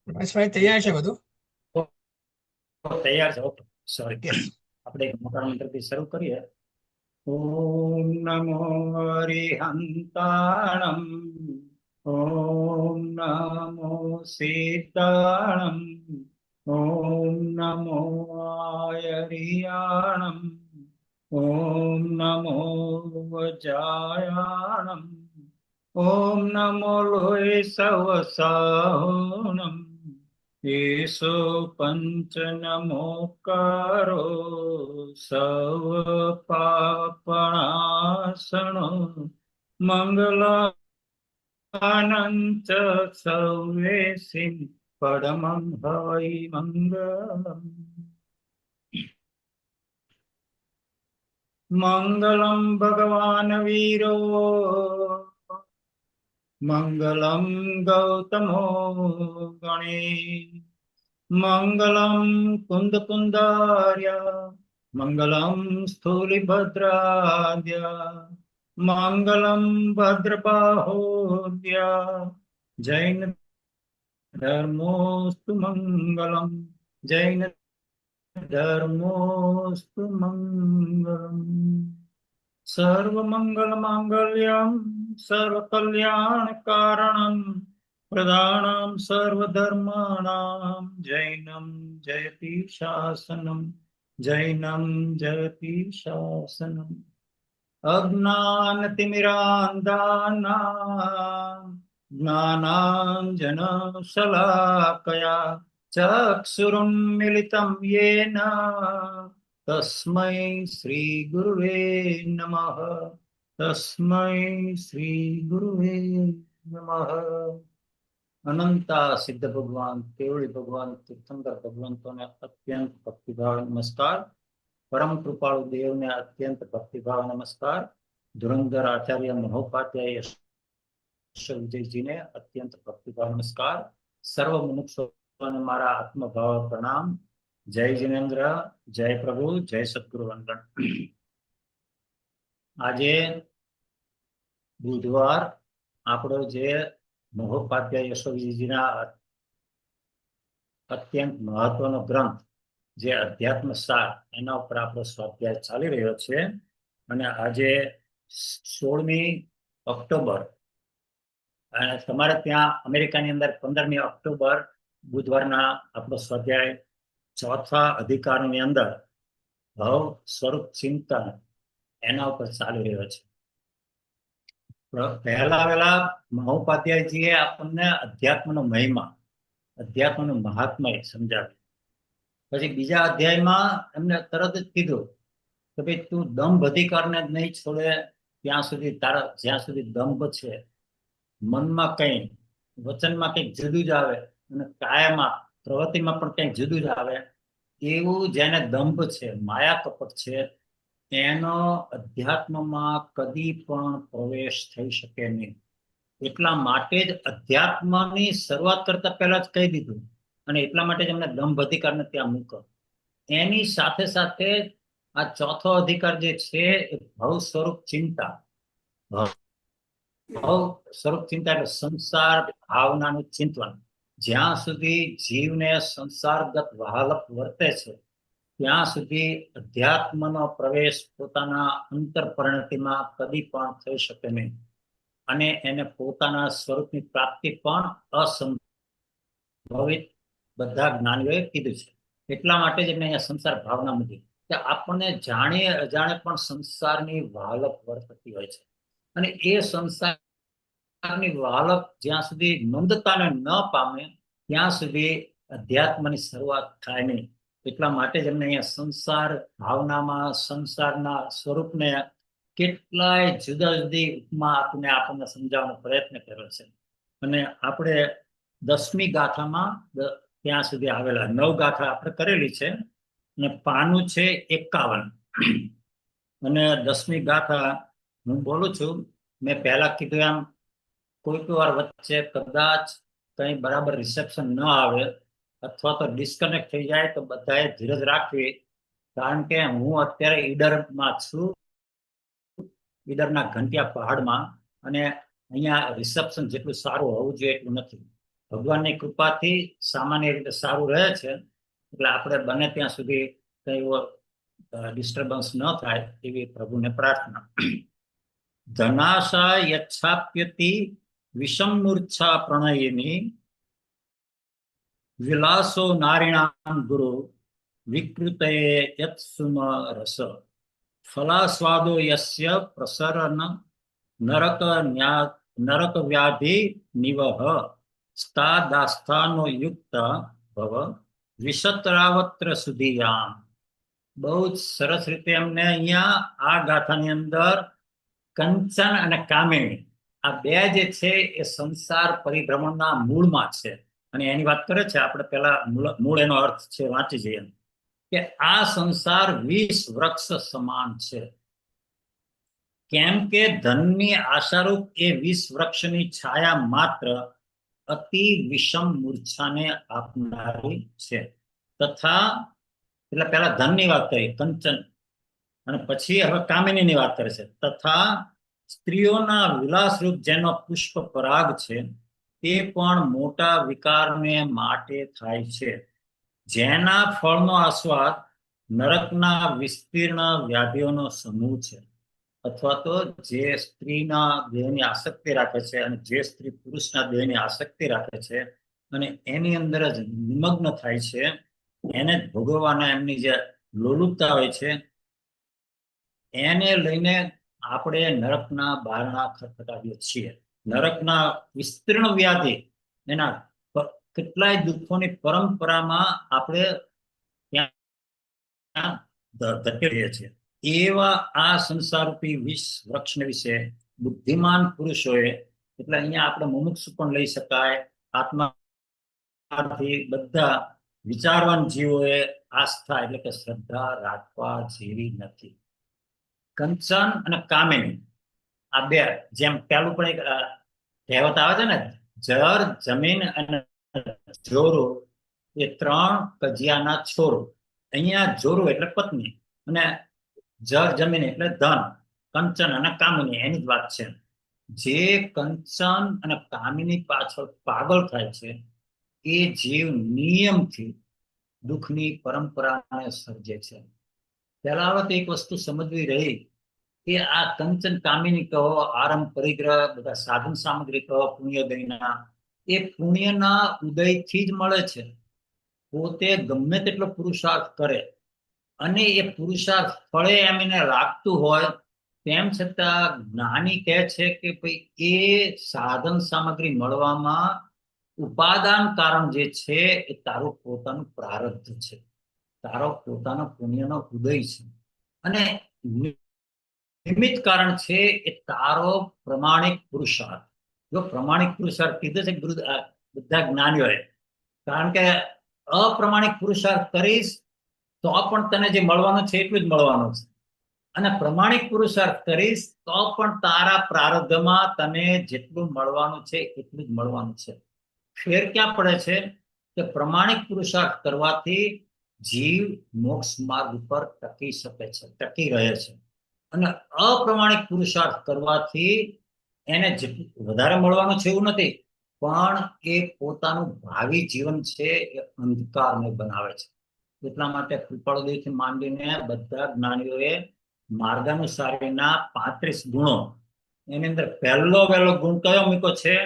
બસ ભાઈ તૈયાર છે બધું. તૈયાર છે. Okay, sorry. યસ. આપણે એક મોટા મંત્રથી શરૂ કરીએ. ઓમ નમો હરિહંતાણમ, ઓમ નમો સીતાણમ, ઓમ નમો આયરિયાણમ, ઓમ નમો વજાયાણમ, ઓમ નમો લોય સવસાહનમ, એસો પંચ નમોકારો સવ પાપણાસણો મંગલાનંચ સૌવેસિન પરમં હવિ મંગલમ. મંગલમ ભગવાન વીરો, મંગલમ ગૌતમો ગણે, મંગલમ કુંદ કુંદાર્ય, મંગલમ સ્થૂલિભદ્રાદ્ય, મંગલમ ભદ્રબાહોદ્ય. જૈન ધર્મોસ્તુ મંગલમ, જૈન ધર્મોસ્તુ મંગલમ. સર્વમંગલ માંગલ્યમ સર્વકલ્યાણ કારણમ પ્રધાનમ સર્વધર્માણામ જૈનમ જયતિ શાસનમ, જૈનમ જયતિ શાસનમ. અજ્ઞાનતિમિરાંધાનાં જ્ઞાનાંજન શલાકયા ચક્ષુરુન્મિલિतं યેન તસ્मै શ્રી ગુરુવે નમઃ, તસ્मै શ્રી ગુરુવે નમઃ. અનંતા સિદ્ધ ભગવાન, કેવળી ભગવાન, તીર્થંકર ભગવંતોને અત્યંત ભક્તિભાવ નમસ્કાર. પરમ કૃપાળુ દેવને અત્યંત ભક્તિભાવ નમસ્કાર. ધુરંધર આચાર્ય મહોપાધ્યાય વિજયજીને અત્યંત ભક્તિભાવ નમસ્કાર. સર્વ મનુષ્યોને મારા આત્મભાવ પ્રણામ. જય જિનેન્દ્ર, જય પ્રભુ, જય સદગુરુ વંદન. આજે બુધવાર, આપણો જે મહોપાધ્યાય યશોવીજીના અત્યંત મહત્વનો ગ્રંથ જે અધ્યાત્મ સાર, એના ઉપર આપણો સ્વાધ્યાય ચાલી રહ્યો છે. અને આજે 16મી ઓક્ટોબર, તમારે ત્યાં અમેરિકાની અંદર 15મી ઓક્ટોબર બુધવારના આપણો સ્વાધ્યાય ચોથા અધિકારની અંદર ભવ સ્વરૂપ ચિંતન એના ઉપર ચાલી રહ્યો છે. પહેલા મહોપાધ્યાયજીએ આપણને અધ્યાત્મનો મહિમા, અધ્યાત્મનું મહાત્મય સમજાવ્યું. પછી બીજા અધ્યાયમાં એમને તરત જ કીધું કે ભાઈ તું દંભ અધિકારને જ નહીં છોડે ત્યાં સુધી, તારા જ્યાં સુધી દંભ છે, મનમાં કંઈ, વચનમાં કંઈક જુદું જ આવે અને કાયામાં પ્રવૃત્તિમાં પણ કંઈક જુદું જ આવે, એવું જેને દંભ છે, માયા કપટ છે, એનો અધ્યાત્મમાં કદી પણ પ્રવેશ થઈ શકે નહીં. એટલા માટે જ અધ્યાત્મની શરૂઆત કરતા પહેલા જ કહી દીધું, અને એટલા માટે જ એમને દંભ અધિકારને ત્યાં મૂકો. એની સાથે સાથે આ ચોથો અધિકાર જે છે એ ભવ સ્વરૂપ ચિંતા. ભવ સ્વરૂપ ચિંતા એટલે સંસાર ભાવનાનું ચિંતન. જ્યાં સુધી જીવને સંસારગત વહાલપ વર્તે છે ત્યાં સુધી અધ્યાત્મનો પ્રવેશ પોતાના અંતર પરિણતિમાં કદી પણ થઈ શકે નહીં, અને એને પોતાના સ્વરૂપની પ્રાપ્તિ પણ અસંભવિત બધા જ્ઞાનીઓએ કીધું છે. એટલા માટે જ એમને અહીંયા સંસાર ભાવના મૂકી કે આપણને જાણીએ અજાણે પણ સંસારની વહાલપ વર્તતી હોય છે, અને એ સંસારની વહાલપ જ્યાં સુધી મંદતાને ન પામે ત્યાં સુધી અધ્યાત્મની શરૂઆત થાય નહીં. એટલા માટે જ એમને અહીંયા સંસાર ભાવનામાં સંસારના સ્વરૂપને કેટલાય જુદા જુદી ઉપમા આપીને આપણને સમજાવવાનો પ્રયત્ન કર્યો છે. અને આપણે 10મી ગાથામાં ત્યાં સુધી આવેલા 9 ગાથા આપણે કરેલી છે, અને પાનું છે 51. અને 10મી ગાથા હું બોલું છું. મેં પહેલા કીધું એમ કોઈ વાર વચ્ચે કદાચ કઈ બરાબર રિસેપ્શન ન આવે અથવા તો ડિસ્કનેક્ટ થઈ જાય તો બધાએ ધીરજ રાખવી, કારણ કે હું અત્યારે ઈડરમાં છું, ઈડરના ઘંટિયા પહાડમાં, અને અહીંયા રિસેપ્શન જેટલું સારું હોવું જોઈએ એટલું નથી. ભગવાનની કૃપાથી સામાન્ય રીતે સારું રહે છે. એટલે આપણે બને ત્યાં સુધી કઈ ડિસ્ટર્બન્સ ન થાય એવી પ્રભુને પ્રાર્થના. ધનાશા યચ્છાપ્યતિ વિષમ મૂર્છા પ્રણયિની વિલાસો નારીણામ ગુરુ વિકૃતે યત સુમ રસ ફલાસ્વાદો યસ્ય પ્રસરન નરક વ્યાધિ નિવહ સ્થાદાસ્થાનો યુક્ત ભવ વિશતરાવત્ર સુધીયામ. બહુ જ સરસ રીતે એમને અહીંયા આ ગાથાની અંદર કંચન અને કામિની આ બે જે છે એ સંસાર પરિભ્રમણના મૂળમાં છે. અને એની વાત કરે છે. આપણે પેલા મૂળ એનો અર્થ છે વાંચી જઈએ કે આ સંસાર વિષ વૃક્ષ સમાન છે. કેમ કે ધનની આશારૂપ એ વિષ વૃક્ષની છાયા માત્ર અતિ વિષમ મૂર્છાને આપનારી છે. તથા એટલે પેલા ધનની વાત કરી કંચન, અને પછી હવે કામિનીની વાત કરે છે. તથા સ્ત્રીઓના વિલાસરૂપ જેનો પુષ્પ પરાગ છે તે પણ મોટા વિકારને માટે થાય છે, જેના ફળનો આસ્વાદ નરકના વિસ્તીર્ણ વ્યાધિઓનો સમૂહ છે. અથવા તો જે સ્ત્રીના દેહની આસક્તિ રાખે છે અને જે સ્ત્રી પુરુષના દેહની આસક્તિ રાખે છે અને એની અંદર જ નિમગ્ન થાય છે, એને જ ભોગવવાના એમની જે લોલુપતા હોય છે એને લઈને આપણે નરકના બારણા ખટખટાવીએ છીએ. નરકના વિસ્તીર્ણ વ્યાધિ એના કેટલાય દુઃખોની પરંપરામાં આપણે ત્યાં ધકેલીએ છીએ. એવા આ સંસારરૂપી વિષ વૃક્ષને વિશે બુદ્ધિમાન પુરુષોએ, એટલે અહીંયા આપણે મુમુક્ષુ પણ લઈ શકાય, આત્માથી બધા વિચારવાન જીવોએ આસ્થા એટલે કે શ્રદ્ધા રાખવા જેવી નથી. કંચન અને કામિની આ બે, જેમ પેલું પણ એક કહેવત આવે છે ને, જર જમીન અને જોરો એ ત્રણ કજિયાના છોરો. અહીંયા જોરો એટલે પત્ની અને જર જમીન એટલે ધન. કંચન અને કામિની એની જ વાત છે. જે કંચન અને કામિની પાછળ પાગલ થાય છે એ જીવ નિયમથી દુઃખની પરંપરાને સર્જે છે. પહેલા હવે તો એક વસ્તુ સમજવી રહી કે આ કંચન કામિની કહો, આરંભ પરિગ્રહ, બધા સાધન સામગ્રી કહો પુણ્યોદયના, એ પુણ્યના ઉદયથી જ મળે છે. પોતે ગમે તેટલો પુરુષાર્થ કરે અને એ પુરુષાર્થ ફળે એમ એને લાગતું હોય, તેમ છતાં જ્ઞાની કહે છે કે ભાઈ એ સાધન સામગ્રી મળવામાં ઉપાદાન કારણ જે છે એ તારું પોતાનું પ્રારબ્ધ છે, તારો પોતાનો પુણ્યનો ઉદય છે. અને નિમિત્ત કારણ છે એ તારો પ્રમાણિક પુરુષાર્થ. જો પ્રમાણિક પુરુષાર્થ કીધું છે બધા જ્ઞાનીઓએ, કારણ કે અપ્રમાણિક પુરુષાર્થ કરીશ તો પણ તને જે મળવાનું છે એટલું જ મળવાનું છે, અને પ્રમાણિક પુરુષાર્થ કરીશ તો પણ તારા પ્રારબ્ધમાં તને જેટલું મળવાનું છે એટલું જ મળવાનું છે. ફેર ક્યાં પડે છે કે પ્રમાણિક પુરુષાર્થ કરવાથી જીવ મોક્ષ માર્ગ ઉપર ટકી શકે છે, ટકી રહે છે. અને અપ્રમાણિક પુરુષાર્થ કરવાથી એને વધારે મળવાનું છે એવું નથી, પણ એ પોતાનું ભાવિ જીવન છે એ અંધકારમય બનાવે છે. એટલા માટે કૃપાળુદેવથી માંડીને બધા જ્ઞાનીઓએ માર્ગાનુસારીના 35 ગુણો, એની અંદર પહેલો ગુણ કયો મૂક્યો છે?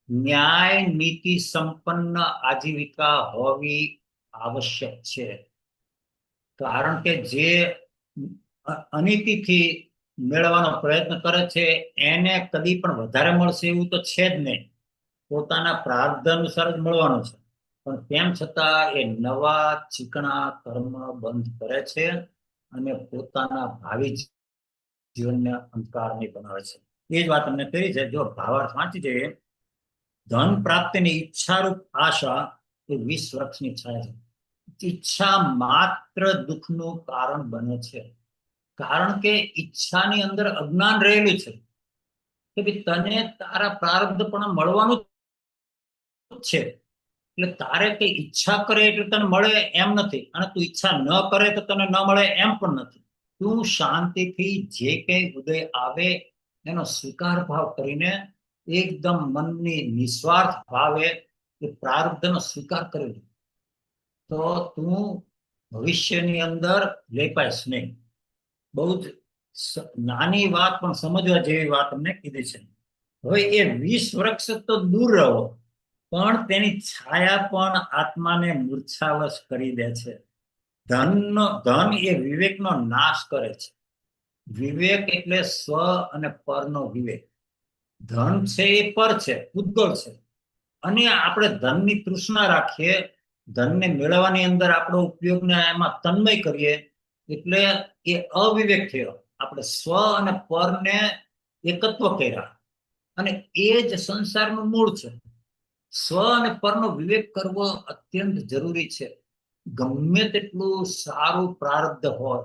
ન્યાય નીતિ સંપન્ન આજીવિકા હોવી આવશ્યક છે. કારણ કે જે અનીતિથી મેળવવાનો પ્રયત્ન કરે છે એને કદી પણ વધારે મળશે એવું તો છે જ નહીં, પોતાના પ્રારબ્ધ અનુસાર જ મળવાનું છે. પણ તેમ છતાં એ નવા ચીકણા કર્મ બંધ કરે છે અને પોતાના ભાવિ જીવનને અંધકારમય બનાવે છે. એ જ વાત અમને કરી છે. જો ભાવાર્થ વાંચી જઈએ, ધન પ્રાપ્તિની ઈચ્છારૂપ આશા એ વિષ વૃક્ષની છાયા છે. ઈચ્છા માત્ર દુઃખનું કારણ બને છે, કારણ કે ઈચ્છાની અંદર અજ્ઞાન રહેલું છે કે ભાઈ તને તારા પ્રારબ્ધ પણ મળવાનું છે. એટલે તારે કઈ ઈચ્છા કરે એટલે તને મળે એમ નથી, અને તું ઈચ્છા ન કરે તો તને ન મળે એમ પણ નથી. તું શાંતિથી જે કઈ ઉદય આવે એનો સ્વીકાર ભાવ કરીને એકદમ મનની નિસ્વાર્થ ભાવે એ પ્રારબ્ધનો સ્વીકાર કરી લે તો તું ભવિષ્યની અંદર લેપાઈશ નહીં. બહુ જ નાની વાત પણ સમજવા જેવી વાત અમને કીધી છે. હવે એ 20 વૃક્ષ તો દૂર રહો, પણ તેની છાયા પણ આત્માને મૂર્છાવશ કરી દે છે. ધન એ વિવેકનો નાશ કરે છે. વિવેક એટલે સ્વ અને પરનો વિવેક. ધન છે એ પર છે, ઉદ્ગળ છે, અને આપણે ધનની તૃષ્ણા રાખીએ, ધનને મેળવવાની અંદર આપણો ઉપયોગને એમાં તન્મય કરીએ, એટલે એ અવિવેક થયો. આપણે સ્વ અને પરને એકત્વ કર્યા, અને એ જ સંસારનું મૂળ છે. સ્વ અને પરનો વિવેક કરવો અત્યંત જરૂરી છે. ગમે તેટલું સારું પ્રારબ્ધ હોય,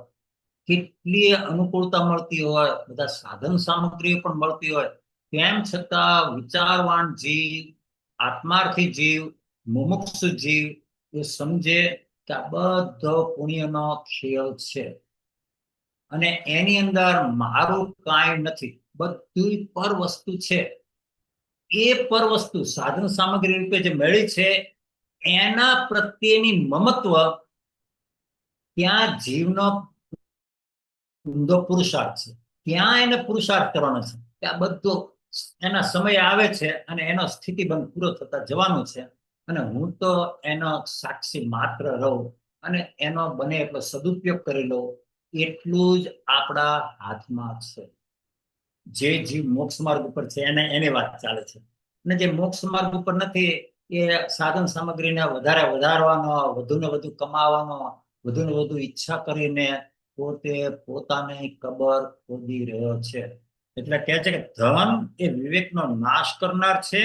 કેટલી અનુકૂળતા મળતી હોય, બધા સાધન સામગ્રી પણ મળતી હોય, તેમ છતાં વિચારવાન જીવ, આત્માર્થી જીવ, મુમુક્ષુ જીવ એ સમજે કે આ બધો પુણ્યનો ખેલ છે, અને એની અંદર મારું કાંઈ નથી, બધું પર વસ્તુ છે. એ પર વસ્તુ સાધન સામગ્રી રૂપે જે મળી છે, એના પ્રત્યેની મમત્વ ત્યાં જીવનો ઊંધો પુરુષાર્થ છે. ત્યાં એને પુરુષાર્થ કરવાનો છે કે આ બધો એના સમય આવે છે અને એનો સ્થિતિબંધ પૂરો થતા જવાનો છે, અને હું તો એનો સાક્ષી માત્ર રહું અને એનો બને એટલો સદુપયોગ કરી લઉં, એટલું જ આપણા હાથમાં છે. જે જીવ મોક્ષ માર્ગ ઉપર છે એને એની વાત ચાલે છે, અને જે મોક્ષ માર્ગ ઉપર નથી એ સાધન સામગ્રીને વધારવાનો, વધુ ને વધુ કમાવાનો, વધુ ને વધુ ઈચ્છા કરીને પોતે પોતાની કબર ખોદી રહ્યો છે. એટલે કહે છે કે ધન એ વિવેકનો નાશ કરનાર છે,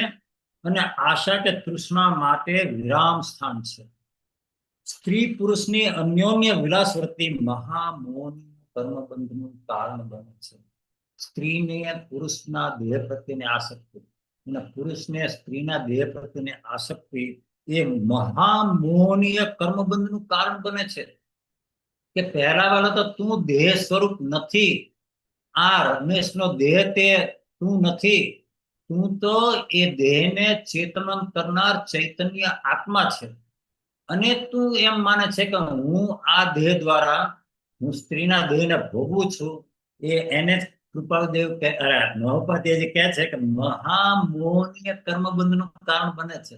અને આશા કે તૃષ્ણા માટે વિરામ સ્થાન છે. સ્ત્રી પુરુષની અન્યોન્ય વિલાસવૃત્તિ મહામોહની કર્મબંધનું કારણ બને છે. સ્ત્રીને પુરુષના દેહ પ્રત્યેની આસક્તિ અને પુરુષને સ્ત્રીના દેહ પ્રત્યેની આસક્તિ એ મહામોહનીય કર્મબંધનું કારણ બને છે. કે પહેલા વાળા તો તું દેહ સ્વરૂપ નથી, આ રમેશનો દેહ તે તું નથી, તું તો એ દેહને ચેતન કરનાર ચૈતન્ય આત્મા છે. અને તું એમ માને છે કે હું આ દેહ દ્વારા હું સ્ત્રીના દેહને ભોગવું છું. એને કૃપાળદેવ મહોપાધ્યાય કહે છે કે મહામોહનીય કર્મબંધનું કારણ બને છે,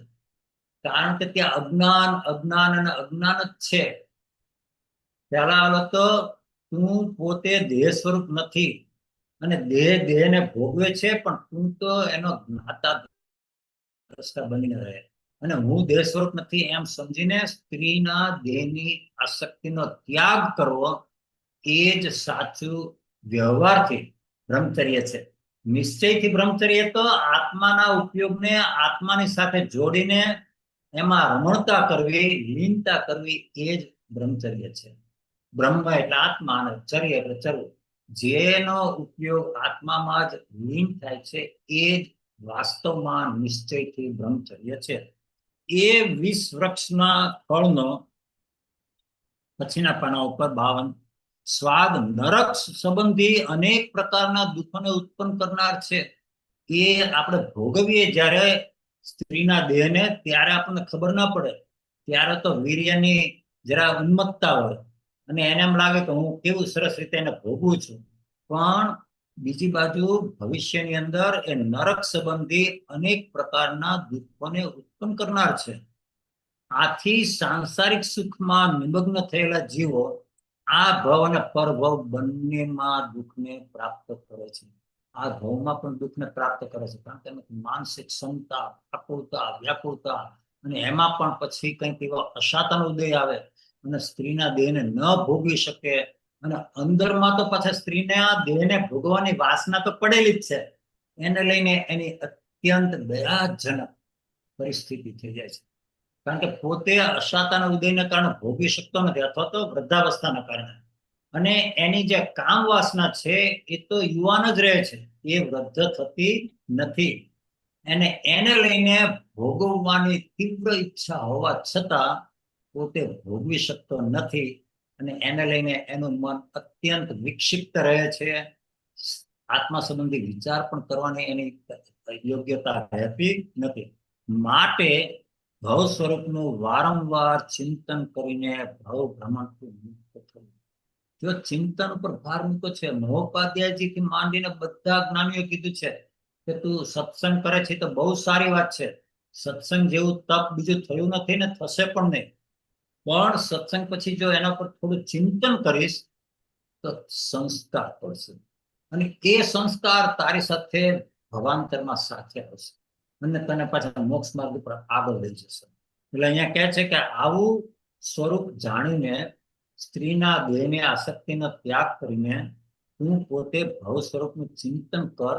કારણ કે ત્યાં અજ્ઞાન અને અજ્ઞાન જ છે. પહેલા તો તું પોતે દેહ સ્વરૂપ નથી, અને દેહને ભોગવે છે, પણ તું તો એનો જ્ઞાતા દ્રષ્ટા બનીને રહે, અને હું દેહ સ્વરૂપ નથી એમ સમજીને સ્ત્રીના દેહની આસક્તિનો ત્યાગ કરવો એ જ સાચું વ્યવહારથી બ્રહ્મચર્ય છે. નિશ્ચયથી બ્રહ્મચર્ય તો આત્માના ઉપયોગને આત્માની સાથે જોડીને એમાં રમણતા કરવી, લીનતા કરવી, એ જ બ્રહ્મચર્ય છે. બ્રહ્મ એટલે આત્મા અને ચર્ય એટલે ચરવું. જેનો ઉપયોગ આત્મામાં જ લીન થાય છે એ જ વાસ્તવમાં નિશ્ચયથી બ્રહ્મચર્ય છે. એ 20 વૃક્ષના ફળનો પછીના પાના ઉપર 52 સ્વાદ નરક સંબંધી અનેક પ્રકારના દુઃખોને ઉત્પન્ન કરનાર છે. એ આપણે ભોગવીએ જ્યારે સ્ત્રીના દેહને, ત્યારે આપણને ખબર ના પડે, ત્યારે તો વીર્યની જરા ઉન્મત્તા હોય અને એને એમ લાગે કે હું કેવું સરસ રીતે એને ભોગવું છું, પણ બીજી બાજુ ભવિષ્યની અંદર એ નરક સંબંધી અનેક પ્રકારના દુઃખોને ઉત્પન્ન કરનાર છે. આથી સાંસારિક સુખમાં નિમગ્ન થયેલા જીવો આ ભવ અને પરભવ બંનેમાં દુઃખને પ્રાપ્ત કરે છે. આ ભવમાં પણ દુઃખને પ્રાપ્ત કરે છે, કારણ કે માનસિક ક્ષમતા, આકુળતા, વ્યાકુળતા, અને એમાં પણ પછી કંઈક એવો અશાતાનો ઉદય આવે અને સ્ત્રીના દેહને ન ભોગવી શકે, અને અંદરમાં તો પાછા સ્ત્રીના દેહને ભોગવાની વાસના તો પડેલી જ છે. એને લઈને એની અત્યંત દયાજનક પરિસ્થિતિ થઈ જાય છે, કારણ કે પોતે અશાતાના ઉદયને કારણે ભોગવી શકતો નથી, અથવા તો વૃદ્ધાવસ્થાના કારણે. અને એની જે કામ વાસના છે એ તો યુવાન જ રહે છે, એ વૃદ્ધ થતી નથી. એને લઈને ભોગવવાની તીવ્ર ઈચ્છા હોવા છતાં પોતે ભોગવી શકતો નથી, અને એને લઈને એનું મન અત્યંત વિક્ષિપ્ત રહે છે. આત્મા સંબંધી વિચાર પણ કરવાની એની યોગ્યતા રહેતી નથી. માટે ભવ સ્વરૂપનું વારંવાર ચિંતન કરીને ભવ ભ્રમણથી મુક્ત થવું. જો ચિંતન ઉપર ભાર મૂકો છે, મહોપાધ્યાયજી થી માંડીને બધા જ્ઞાનીઓ કીધું છે કે તું સત્સંગ કરે છે તો બહુ સારી વાત છે. સત્સંગ જેવું તપ બીજું થયું નથી ને થશે પણ નહીં. પણ સત્સંગ પછી જો એના પર થોડું ચિંતન કરીશ તો સંસ્કાર પડશે, અને એ સંસ્કાર તારી સાથે ભવાંતરમાં સાથે આવશે અને તને પાછા મોક્ષ માર્ગ પર આગળ લઈ જશે. એટલે અહીંયા કહે છે કે આવું સ્વરૂપ જાણીને સ્ત્રીના દેહની આસક્તિનો ત્યાગ કરીને તું પોતે ભવ સ્વરૂપનું ચિંતન કર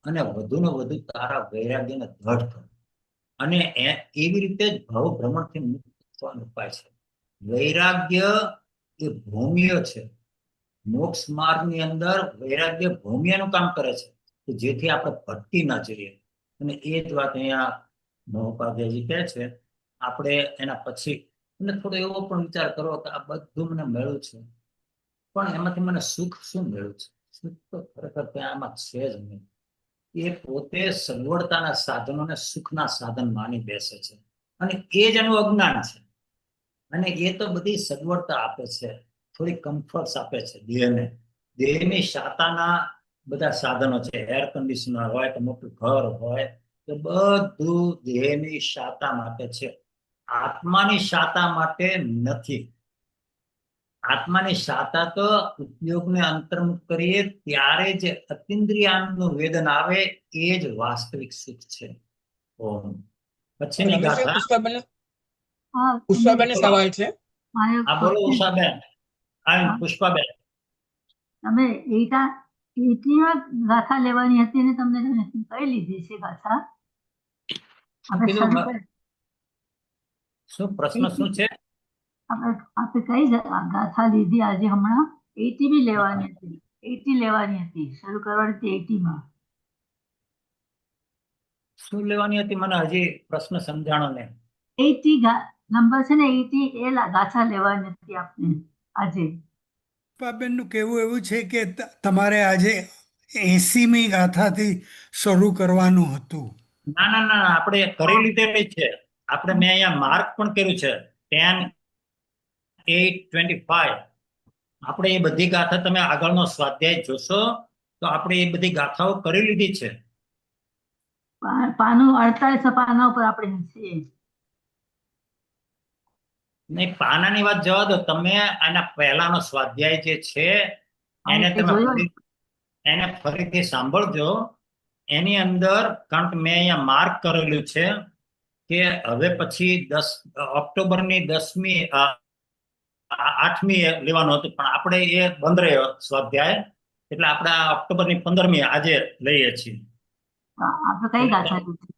અને વધુને વધુ તારા વૈરાગ્યને દ્રઢ કર. અને એવી રીતે જ ભવ ભ્રમણથી મુક્ત થવાનો ઉપાય છે. વૈરાગ્ય એ ભૌમ્ય છે. મોક્ષ માર્ગની અંદર વૈરાગ્ય ભૌમ્યનું કામ કરે છે કે જેથી આપણે ભટકી ના જઈએ. અને એ જ વાત અહીંયા મહોપાધ્યાયજી કહે છે. આપણે એના પછી અને થોડો એવો પણ વિચાર કરો કે આ બધું મને મળ્યું છે, પણ એમાંથી મને સુખ શું મળ્યું છે? સુખ તો ખરેખર ત્યાં આમાં છે જ નહીં. એ પોતે સગવડતાના સાધનોને સુખના સાધન માની બેસે છે, અને એ જ એનું અજ્ઞાન છે. અને એ તો બધી સગવડતા આપે છે, થોડી કમ્ફર્ટ આપે છે દેહને. દેહની શાતાના બધા સાધનો છે, એર કન્ડિશનર હોય કે મોટું ઘર હોય, તો બધું દેહની શાતા માટે છે, આત્માની શાતા માટે નથી. આત્માની શાતા તો ઉપયોગને અંતર્મુખ કરીએ ત્યારે જે અતિન્દ્રિયાનું વેદન આવે એ જ વાસ્તવિક સુખ છે. ઓમ. પછીની ગાથા. પુષ્પાબેન સવાલ છે. હા બોલો ઉષાબેન. હા પુષ્પાબેન. તમે એટીમાં ગાથા લેવાની હતી ને તમને કઈ લીધી છે ગાથા? શું પ્રશ્ન શું છે? આપણે કઈ ગાથા લીધી આજે હમણાં? 80 બી લેવાની હતી, 80 લેવાની હતી, શરૂ કરવાની હતી 80 માં. શું લેવાની હતી મને હજી પ્રશ્ન સમજાણો ને. 80 નંબર છે ને 80 એ ગાથા લેવાની હતી આપણે આજે. પુષ્પાબેન નું કહેવું એવું છે કે તમારે આજે 80મી ગાથાથી શરૂ કરવાનું હતું. ના ના ના, આપણે કરી લીધેલી છે. આપણે મેં અહીંયા માર્ક પણ કર્યું છે 10-8-25. આપણે એ બધી ગાથા તમે આગળનો સ્વાધ્યાય જોશો તો આપણે એ બધી ગાથાઓ કરી લીધી છે. પાનું 48 પાના ઉપર આપણે છીએ. નહીં, પાનાની વાત જવા દો. તમે આના પહેલાનો સ્વાધ્યાય જે છે એને ફરીથી સાંભળજો. એની અંદર કારણ કે મેં અહીંયા માર્ક કરેલું છે કે હવે પછી 10 ઓક્ટોબરની 10મી 8મી લેવાનું હતું, પણ આપણે એ બંધ રહ્યો સ્વાધ્યાય, એટલે આપણે ઓક્ટોબરની 15મી આજે લઈએ છીએ. આપણે કઈ ગાથા લીધી?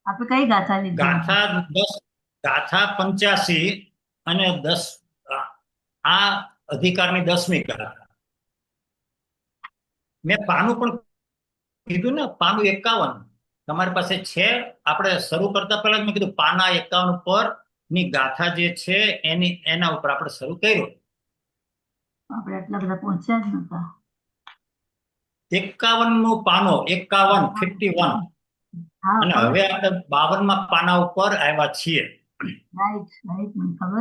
આપણે કઈ ગાથા લીધી? ગાથા 85 અને 10 આ અધિકારની 10મી ગાથા. મેં પાનું પણ કીધું ને, પાનું 51 તમારી પાસે છે. આપણે શરૂ કરતા પહેલા મેં કીધું પાના 51 ઉપર ની ગાથા જે છે એના ઉપર આપણે શરૂ કર્યું. આપણે એટલા બધા પહોંચ્યા જ નતા. 51નું પાનો 51 અને હવે આપણે 52માં પાના ઉપર આવ્યા છીએ.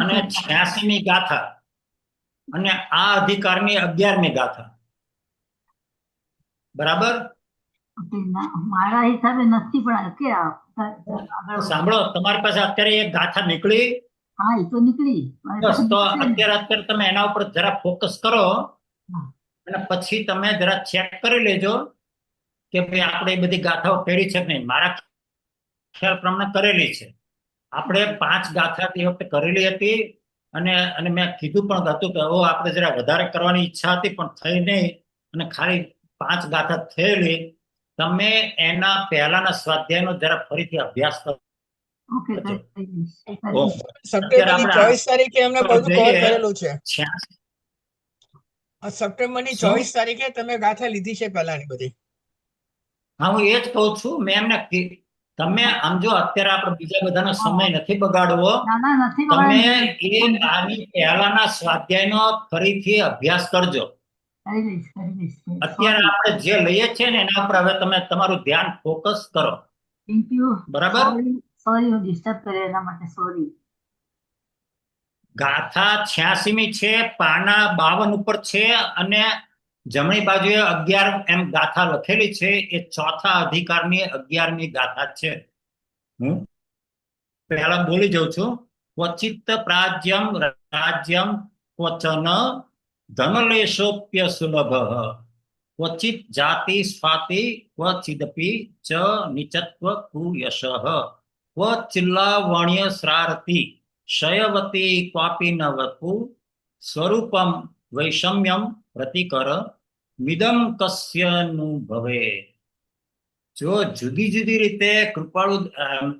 અને 86મી ગાથા અને આ અધિકારની 11મી ગાથા. બરાબર? મારા હિસાબે નથી, પણ કે સાંભળો, તમારી પાસે અત્યારે એક ગાથા નીકળી. હા, એ તો નીકળી. બસ, તો અત્યારે તમે એના ઉપર જરા ફોકસ કરો અને પછી તમે જરા ચેક કરી લેજો કે ભાઈ આપણે એ બધી ગાથાઓ કરી છે કે નહીં. મારા ખ્યાલ પ્રમાણે કરેલી છે. આપણે 5 ગાથા તે વખતે કરેલી હતી, અને મેં કીધું પણ હતું કે આપણે જરા વધારે કરવાની ઈચ્છા હતી પણ થઈ નહીં, અને ખાલી 5 ગાથા થયેલી. તમે એના પહેલાના સ્વાધ્યાયનો જરા ફરીથી અભ્યાસ કરો. સપ્ટેમ્બરની 24 તારીખે એમને બધું કવર કરેલું છે. સપ્ટેમ્બરની 24 તારીખે તમે ગાથા લીધી છે પહેલાની બધી. હા, હું એ જ કહું છું. મેં એમને તમે આમ જો અત્યારે આપણે બીજા બધાનો સમય નથી બગાડવો. તમે એ આની પહેલાના સ્વાધ્યાયનો ફરીથી અભ્યાસ કરજો. અત્યારે આપણે જે લઈએ છીએ ને એના ઉપર હવે તમે તમારું ધ્યાન ફોકસ કરો. બરાબર? સોરી, હું ડિસ્ટર્બ કર્યો એના માટે સોરી. ગાથા 86મી છે, પાના 52 ઉપર છે, અને જમણી બાજુએ 11 એમ ગાથા લખેલી છે. એ ચોથા અધિકારની 11મી ગાથા છે. હું પહેલા બોલી જાઉં છું. ક્વચિત પ્રાજ્યમ રાજ્યમ ક્વચન ધનલેશોપ્ય સુલભ ક્વચિત જાતિ સ્ફાતિ ક્વચિદપી ચ નીચત્વ કુયશ ક્વચિલ્લાવણ્ય શ્રારતિ શયવતી ક્વાપી ન વપુ સ્વરૂપમ વૈષમ્યમ પ્રતિકર મિદમ કસ્યનુભવે. જો જુદી જુદી રીતે કૃપાળુ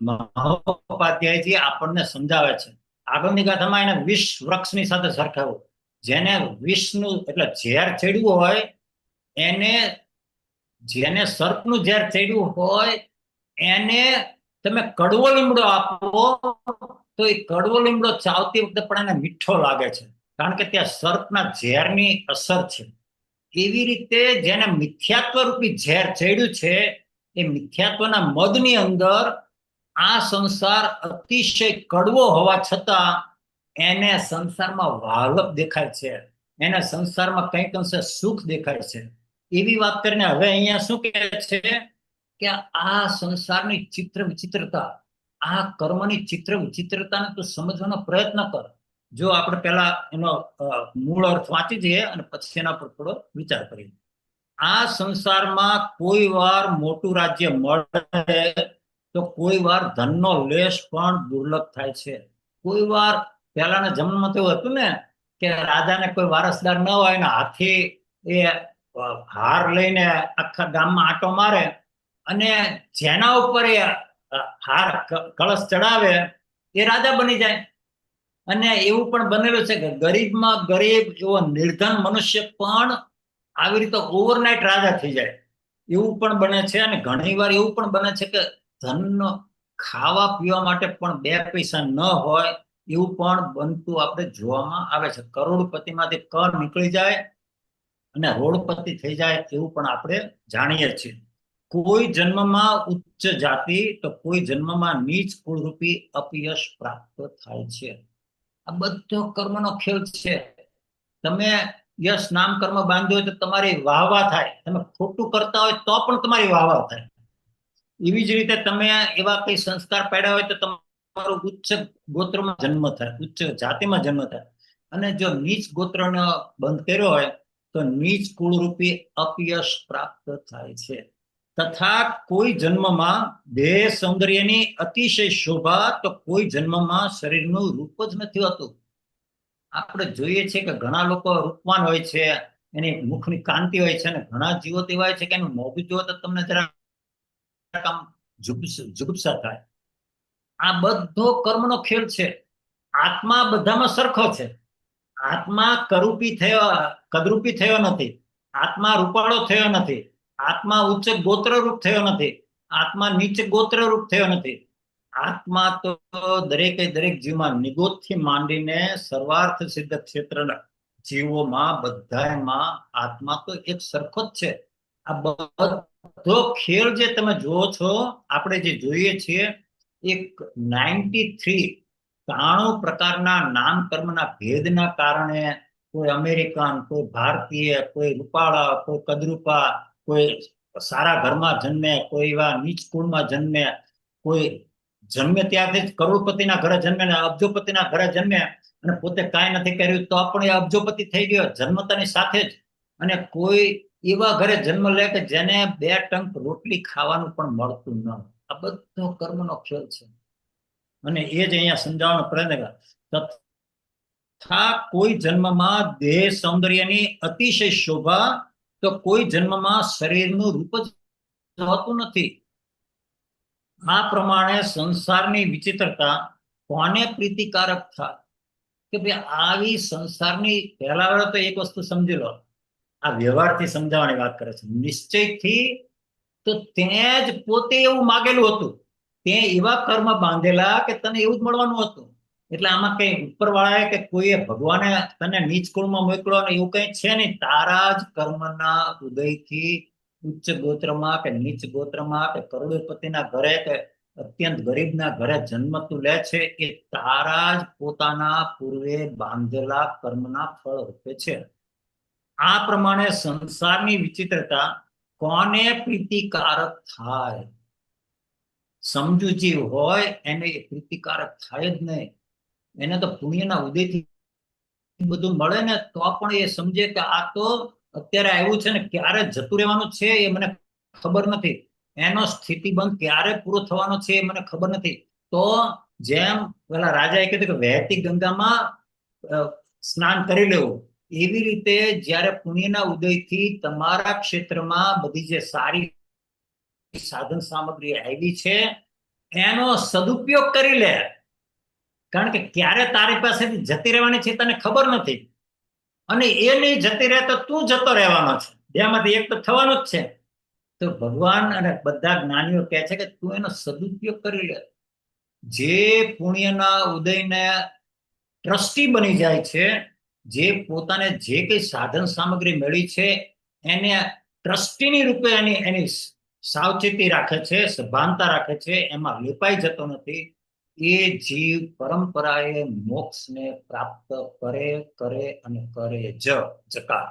મહોપાધ્યાયજી આપણને સમજાવે છે. આગળની ગાથામાં એને વિષ વૃક્ષની સાથે સરખાવ્યું. જેને વિષનું એટલે ઝેર ચડ્યું હોય એને, જેને સર્પનું ઝેર ચડ્યું હોય એને તમે કડવો લીમડો આપો તો એ કડવો લીમડો ચાવતી વખતે પણ એને મીઠો લાગે છે, કારણ કે ત્યાં સર્પના ઝેરની અસર છે. એવી રીતે જેને મિથ્યાત્વ રૂપી ઝેર ચડ્યું છે એ મિથ્યાત્વના મદની અંદર આ સંસાર અતિશય કડવો હોવા છતાં એને સંસારમાં વાલપ દેખાય છે, એને સંસારમાં કંઈક અંશે સુખ દેખાય છે. એવી વાત કરીને હવે અહીંયા શું કહે છે કે આ સંસારની ચિત્ર વિચિત્રતા, આ કર્મની ચિત્ર વિચિત્રતાને તું સમજવાનો પ્રયત્ન કર. જો આપણે પહેલા એનો મૂળ અર્થ વાંચી જઈએ અને પછી એના પર થોડો વિચાર કરીએ. આ સંસારમાં કોઈ વાર મોટું રાજ્ય મળે તો કોઈ વાર ધનનો લેશ પણ દુર્લભ થાય છે. કોઈ વાર પહેલાના જન્મમાં તો એવું હતું ને કે રાજાને કોઈ વારસદાર ન હોય ને હાથી એ હાર લઈને આખા ગામમાં આંટો મારે અને જેના ઉપર એ હાર કળશ ચડાવે એ રાજા બની જાય. અને એવું પણ બનેલું છે કે ગરીબમાં ગરીબ એવો નિર્ધન મનુષ્ય પણ આવી રીતે ઓવરનાઇટ રાજા થઈ જાય, એવું પણ બને છે. અને ઘણી વાર એવું પણ બને છે કે ધનનો ખાવા પીવા માટે પણ 2 પૈસા ન હોય એવું પણ બનતું આપણે જોવામાં આવે છે. કરોડપતિમાંથી કર નીકળી જાય અને રોડપતિ થઈ જાય એવું પણ આપણે જાણીએ છીએ. કોઈ જન્મમાં ઉચ્ચ જાતિ તો કોઈ જન્મમાં નીચ કુળરૂપી અપયશ પ્રાપ્ત થાય છે. આ બધો કર્મનો ખેલ છે. તમે યશ નામ કર્મ બાંધ્યો હોય તો તમારી વાહવા થાય, તમે ખોટું કરતા હોય તો પણ તમારી વાહવા થાય. એવી જ રીતે તમે એવા કઈ સંસ્કાર પાડ્યા હોય તો તમારો ઉચ્ચ ગોત્રમાં જન્મ થાય, ઉચ્ચ જાતિમાં જન્મ થાય. અને જો નીચ ગોત્રનો બંધ કર્યો હોય તો નીચ કુળરૂપી અપયશ પ્રાપ્ત થાય છે. તથા કોઈ જન્મમાં દેહ સૌંદર્યની અતિશય શોભા તો કોઈ જન્મમાં શરીરનું રૂપ જ નથી હોતું. આપણે જોઈએ છીએ કે ઘણા લોકો રૂપવાન હોય છે, એની મુખની કાંતિ હોય છે, અને ઘણા જીવો એવા હોય છે કે એનું મોઢું જોવો તો તમને જરા જુગુપ્સા થાય. આ બધો કર્મનો ખેલ છે. આત્મા બધામાં સરખો છે. આત્મા કદરૂપી થયો નથી, આત્મા રૂપાળો થયો નથી, આત્મા ઉચ્ચ ગોત્ર રૂપ થયો નથી, આત્મા નીચ ગોત્ર રૂપ થયો નથી. આત્મા તો દરેકે દરેક જીવમાં નિગોદથી માંડીને સર્વાર્થ સિદ્ધ ક્ષેત્રના જીવોમાં બધામાં આત્મા તો એક સરખો જ છે. આ બધો ખેલ જે તમે જુઓ છો, આપણે જે જોઈએ છીએ, એક 93 પ્રકારના નામ કર્મના ભેદના કારણે કોઈ અમેરિકન, કોઈ ભારતીય, કોઈ રૂપાળા, કોઈ કદરૂપા, કોઈ સારા ઘરમાં જન્મે, કોઈ એવા નીચ કુળમાં જન્મે, કોઈ જન્મે ત્યારથી જ કરોડપતિના ઘરે જન્મે ને અબજોપતિના ઘરે જન્મે અને પોતે કાંઈ નથી કર્યું તો પણ એ અબજોપતિ થઈ ગયો જન્મતાની સાથે જ. અને કોઈ એવા ઘરે જન્મ લે કે જેને 2 ટંક રોટલી ખાવાનું પણ મળતું ન. આ બધો કર્મનો ખેલ છે. અને એ જ અહીંયા સમજાવવાનો પ્રયત્ન કરે. તથા કોઈ જન્મમાં દેહ સૌંદર્યની અતિશય શોભા તો કોઈ જન્મમાં શરીરનું રૂપ જ હોતું નથી. આ પ્રમાણે સંસારની વિચિત્રતા કોને પ્રીતિકારક થાય કે ભાઈ આવી સંસારની, પહેલા તો એક વસ્તુ સમજી લો, આ વ્યવહારથી સમજાવવાની વાત કરે છે. નિશ્ચયથી તો તેને જ પોતે એવું માગેલું હતું, તે એવા કર્મ બાંધેલા કે તને એવું જ મળવાનું હતું. એટલે આમાં કઈ ઉપરવાળાએ કે કોઈએ ભગવાને તને નીચ કુળમાં મોકલ્યો ને એવું કઈ છે નહીં. તારા જ કર્મના ઉદયથી ઉચ્ચ ગોત્રમાં કે નીચ ગોત્રમાં કે કરોડપતિના ઘરે કે અત્યંત ગરીબના ઘરે જન્મ તું લે છે એ તારા જ પોતાના પૂર્વે બાંધેલા કર્મના ફળ રૂપે છે. આ પ્રમાણે સંસારની વિચિત્રતા કોને પ્રીતિકારક થાય? સમજુ જીવ હોય એને પ્રીતિકારક થાય જ નહીં. એને તો પુણ્યના ઉદયથી બધું મળે ને તો પણ એ સમજે કે આ તો અત્યારે આવ્યું છે ને ક્યારે જતું રહેવાનું છે એ મને ખબર નથી, એનો સ્થિતિબંધ ક્યારે પૂરો થવાનો છે એ મને ખબર નથી. તો જેમ પેલા રાજાએ કીધું કે વહેતી ગંગામાં સ્નાન કરી લેવું, એવી રીતે જ્યારે પુણ્યના ઉદયથી તમારા ક્ષેત્રમાં બધી જે સારી સાધન સામગ્રી આવી છે એનો સદુપયોગ કરી લે. કારણ કે ક્યારે તારી પાસેથી જતી રહેવાની છે તને ખબર નથી, અને એ નહીં જતી રહે તો તું જતો રહેવાનો છે, બેમાંથી એક તો થવાનું જ છે. તો ભગવાન અને બધા જ્ઞાનીઓ કહે છે કે તું એનો સદુપયોગ કરી લે. જે પુણ્યના ઉદયને ટ્રસ્ટી બની જાય છે, જે પોતાને જે કઈ સાધન સામગ્રી મળી છે એને ટ્રસ્ટીની રૂપે એની સાવચેતી રાખે છે, સભાનતા રાખે છે, એમાં લેપાઈ જતો નથી, એ જીવ પરંપરાએ મોક્ષને પ્રાપ્ત કરે કરે અને કરે જકાર.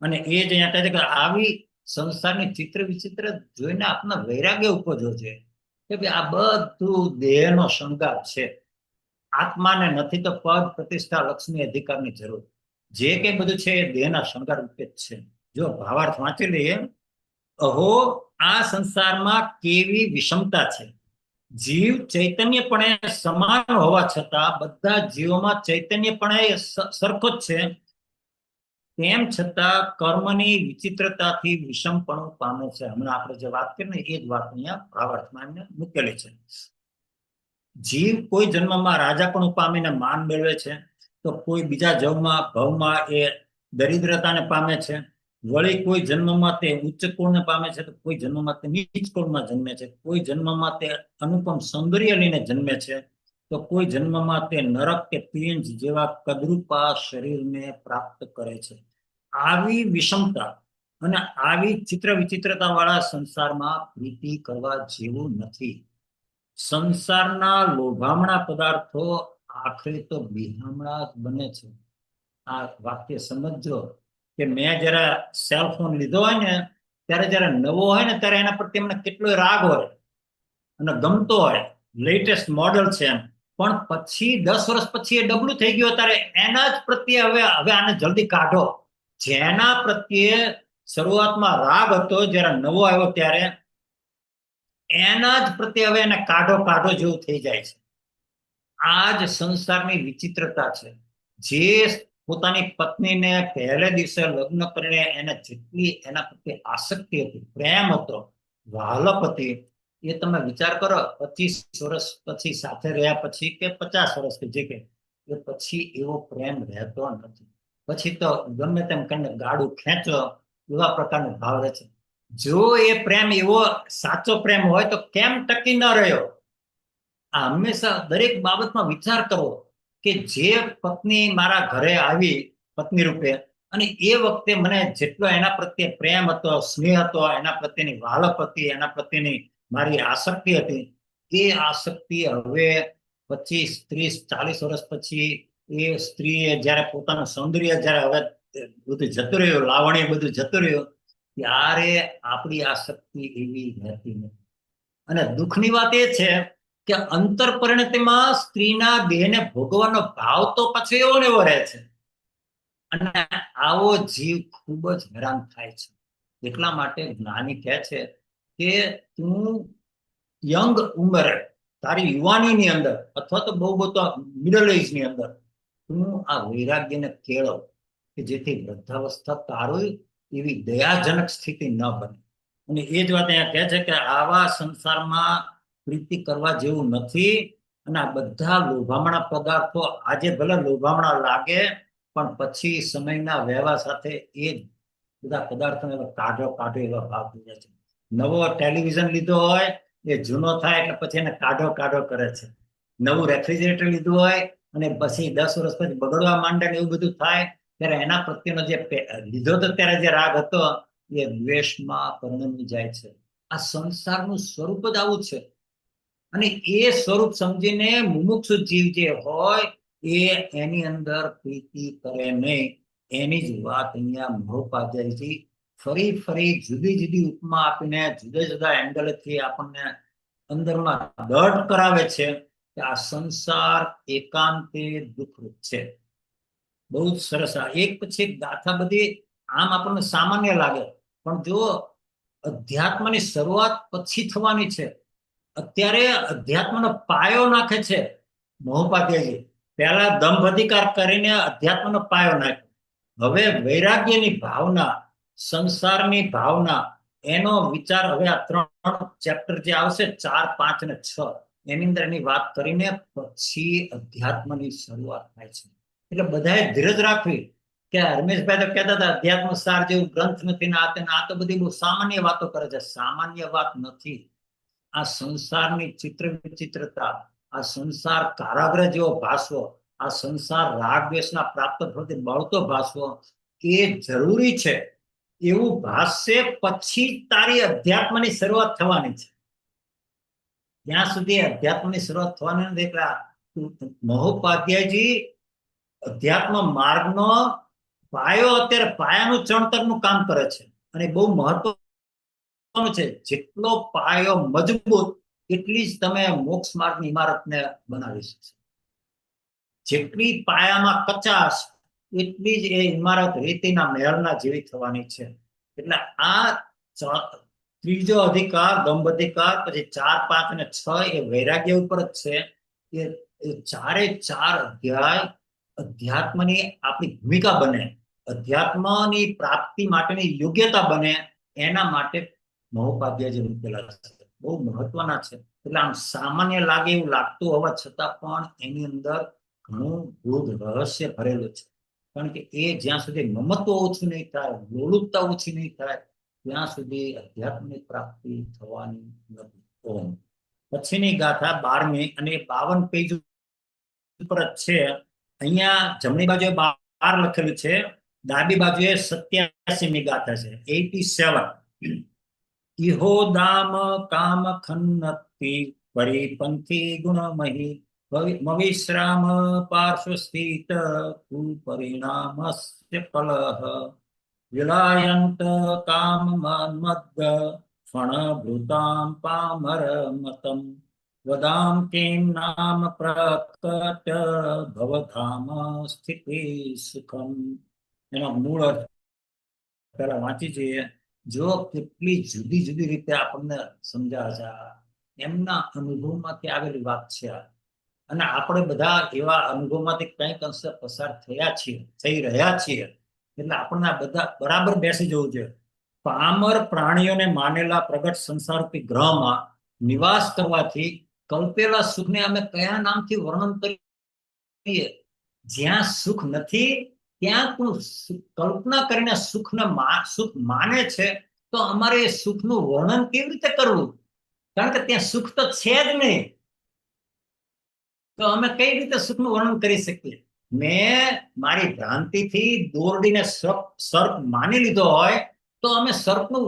અને એ જ અહીંયા કહે છે કે આવી સંસારની ચિત્ર વિચિત્ર જોઈને આપના વૈરાગ્ય ઉપજવો છે કે ભાઈ આ બધું દેહનો શણગાર છે, આત્માને નથી તો પદ પ્રતિષ્ઠા લક્ષ્મી અધિકારની જરૂર. જે કંઈ બધું છે એ દેહના શણગાર રૂપે જ છે. જો ભાવાર્થ વાંચી લઈએ, અહો આ સંસારમાં કેવી વિષમતા છે. જીવ ચૈતન્યપણે સમાન હોવા છતાં બધા જીવોમાં ચૈતન્યપણે સરખો જ છે, તેમ છતાં કર્મની વિચિત્રતાથી વિષમપણું પામે છે. હમણાં આપણે જે વાત કરી ને એ જ વાત અહીંયા ભાવાર્થમાં એમને મૂકેલી છે. જીવ કોઈ જન્મમાં રાજાપણું પામીને માન મેળવે છે, તો કોઈ બીજા ભવમાં એ દરિદ્રતાને પામે છે. વળી કોઈ જન્મમાં તે ઉચ્ચ કુળને પામે છે, તો કોઈ જન્મમાં તે નીચ કુળમાં જન્મે છે. કોઈ જન્મમાં તે અનુપમ સૌંદર્ય લઈને જન્મે છે, તો કોઈ જન્મમાં તે નરક કે પિંજ જેવા કદરૂપા શરીરને પ્રાપ્ત કરે છે. આવી વિષમતા અને આવી ચિત્ર વિચિત્રતા વાળા સંસારમાં પ્રીતિ કરવા જેવું નથી. સંસારના લોભામણા પદાર્થો આખરે તો બિહામણા જ બને છે. આ વાક્ય સમજો કે મેં જરા સેલ ફોન લીધો હોય ને ત્યારે જયારે નવો હોય ને ત્યારે એના પ્રત્યે મને કેટલો રાગ હોય અને ગમતો હોય, લેટેસ્ટ મોડલ છે એમ, પણ પછી 10 વર્ષ પછી એ ડબલું થઈ ગયું ત્યારે એના જ પ્રત્યે હવે આને જલ્દી કાઢો. જેના પ્રત્યે શરૂઆતમાં રાગ હતો જ્યારે નવો આવ્યો ત્યારે એના જ પ્રત્યે હવે એને કાઢો જેવું થઈ જાય છે. આ જ સંસારની વિચિત્રતા છે. જે પોતાની પત્નીને પહેલે દિવસે લગ્ન કરીને એને જેટલી એના પ્રત્યે આસક્તિ હતી, પ્રેમ હતો, વાલપ હતી, એ તમે વિચાર કરો 25 વર્ષ પછી સાથે રહ્યા પછી કે 50 વર્ષ કે જે કે એ પછી એવો પ્રેમ રહેતો નથી. પછી તો ગમે તેમ કરીને ગાડું ખેંચો એવા પ્રકારનો ભાવ રહે છે. જો એ પ્રેમ એવો સાચો પ્રેમ હોય તો કેમ ટકી ન રહ્યો? આ હંમેશા દરેક બાબતમાં વિચાર કરવો કે જે પત્ની મારા ઘરે આવી પત્ની રૂપે અને એ વખતે મને જેટલો એના પ્રત્યે પ્રેમ હતો, સ્નેહ હતો, એના પ્રત્યેની વાલપ હતી, એના પ્રત્યેની મારી આસક્તિ હતી, એ આસક્તિ હવે 25, 30, 40 વર્ષ પછી એ સ્ત્રીએ જ્યારે પોતાનું સૌંદર્ય જ્યારે હવે બધું જતું રહ્યું, લાવણ્ય બધું જતું રહ્યું, ત્યારે આપણી આસક્તિ એવી રહેતી નથી. અને દુઃખની વાત એ છે કે અંતર પરિણતિમાં સ્ત્રીના દેહને ભોગવાનો ભાવ તો પછી એવો ને એવો રહે છે, અને આવો જીવ ખૂબ જ હેરાન થાય છે. એટલા માટે જ્ઞાની કહે છે કે તું યંગ ઉંમરે, તારી યુવાનીની અંદર અથવા તો બહુ તો મિડલ એજની અંદર તું આ વૈરાગ્યને કેળવ કે જેથી વૃદ્ધાવસ્થા તારું એવી દયાજનક સ્થિતિ ન બને. અને એ જ વાત અહીંયા કહે છે કે આવા સંસારમાં પ્રીતિ કરવા જેવું નથી. અને આ બધા લોભામણા પદાર્થો આજે ભલે લોભામણા લાગે પણ પછી સમયના વહેવા સાથે એ બધા પદાર્થો કાઢો એવા ભાવ થઈ જાય છે. નવો ટેલિવિઝન લીધો હોય એ જૂનો થાય એટલે પછી એને કાઢો કરે છે. નવું રેફ્રિજરેટર લીધું હોય અને પછી 10 વર્ષ પછી બગડવા માંડે ને એવું બધું થાય ત્યારે એના પ્રત્યેનો જે લીધો તો ત્યારે જે રાગ હતો એ દ્વેષમાં પરિણમી જાય છે. આ સંસારનું સ્વરૂપ જ આવું છે. અને એ સ્વરૂપ સમજીને મુમુક્ષુ જીવ જે હોય એ એની અંદર પ્રીતિ કરે નહીં. એની જ વાત અહીંયા મહોપાધ્યાયજી ફરી ફરી જુદી જુદી ઉપમા આપીને જુદા જુદા એંગલથી આપણને અંદરમાં દઢ કરાવે છે કે આ સંસાર એકાંતે દુઃખરૂપ છે. બહુ જ સરસ. એક પછી એક ગાથા બધી આમ આપણને સામાન્ય લાગે, પણ જો અધ્યાત્મની શરૂઆત પછી થવાની છે. અત્યારે અધ્યાત્મનો પાયો નાખે છે મહોપાધ્યાયજી. પહેલા દંભ અધિકાર કરીને અધ્યાત્મનો પાયો નાખ્યો. હવે વૈરાગ્યની ભાવના, સંસારની ભાવના, એનો વિચાર હવે આ 3 ચેપ્ટર જે આવશે 4, 5 અને 6 એની અંદર એની વાત કરીને પછી અધ્યાત્મની શરૂઆત થાય છે. એટલે બધાએ ધીરજ રાખવી કે રમેશભાઈ તો કહેતા હતા અધ્યાત્મ સાર જેવું ગ્રંથ નથી ને આ તો બધી બહુ સામાન્ય વાતો કરે છે. સામાન્ય વાત નથી. આ સંસારની ચિત્ર વિચિત્રતા, આ સંસાર કારાગ્ર જેવો ભાસવો, આ સંસાર રાગ દ્વેષના પ્રાપ્ત ફળથી બળતો ભાસવો એ જરૂરી છે. એવું ભાષ્ય પછી તારી અધ્યાત્મની શરૂઆત થવાની છે. ત્યાં સુધી અધ્યાત્મની શરૂઆત થવાની નથી. એટલે મહોપાધ્યાયજી અધ્યાત્મ માર્ગનો પાયો, અત્યારે પાયાનું ચણતરનું કામ કરે છે. અને બહુ મહત્વનું છે. જેટલો પાયો મજબૂત એટલી જ તમે મોક્ષ માર્ગની ઇમારતને બનાવી શકશો. જેટલી પાયામાં કચાશ એટલી જ એ ઇમારત રેતીના મહેલના જેવી થવાની છે. એટલે આ ત્રીજો અધિકાર દંભ અધિકાર, પછી 4, 5 અને 6 એ વૈરાગ્ય ઉપર જ છે. એ 4 અધ્યાય અધ્યાત્મની આપણી ભૂમિકા બને, અધ્યાત્મની પ્રાપ્તિ માટેની યોગ્યતા બને, એના માટે મહોપાધ્યાયજી મૂકેલા છે. બહુ મહત્વના છે. એટલે આમ સામાન્ય લાગે એવું લાગતું હોવા છતાં પણ એની અંદર ઘણું ગૂઢ રહસ્ય ભરેલું છે. કારણ કે એ જ્યાં સુધી મમત્વ ઓછું નહીં થાય, લોલુપતા ઓછી નહીં થાય, ત્યાં સુધી અધ્યાત્મની પ્રાપ્તિ થવાની નથી. ઓમ. પછીની ગાથા 12મી અને 52 પેજ ઉપર જ છે. અહીંયા જમણી બાજુએ 12 લખેલું છે, ડાબી બાજુએ 87મી ગાથા છે, 87. ઇહો દામ કામ ખન્નતિ પરિપંથી ગુણમહી મવિશ્રામ પાર્શ્વસ્થિત પરિણામસ્ય કલહ વિલાયંત કામ મદ ફણભૃતામ પામર મતમ વદામ કિમ નામ પ્રકટ ભવધામ સ્થિતિ સુખમ. એનો મૂળ અર્થ પહેલા વાંચી જોઈએ. જો કેટલી જુદી જુદી રીતે આપણને સમજાવે છે, એમના અનુભવમાંથી આવેલી વાત છે. અને આપણે બધા એવા અનુભવમાંથી કંઈક અંશે પસાર થયા છીએ, થઈ રહ્યા છીએ. એટલે આપણને બધા બરાબર બેસી જવું જોઈએ. પામર પ્રાણીઓને માનેલા પ્રગટ સંસારરૂપી ગ્રહમાં નિવાસ કરવાથી કલ્પેલા સુખને અમે કયા નામથી વર્ણન કરીએ? જ્યાં સુખ નથી ત્યાં કલ્પના કરીને સુખને સુખ માને છે, તો અમારે એ સુખનું વર્ણન કેવી રીતે કરવું? કારણ કે ત્યાં સુખ તો છે જ નહીં. તો અમે કઈ રીતે સુખનું વર્ણન કરી શકીએ? મેં મારી ભ્રાંતિથી દોરડીને સર્પ માની લીધો હોય તો અમે સર્પનું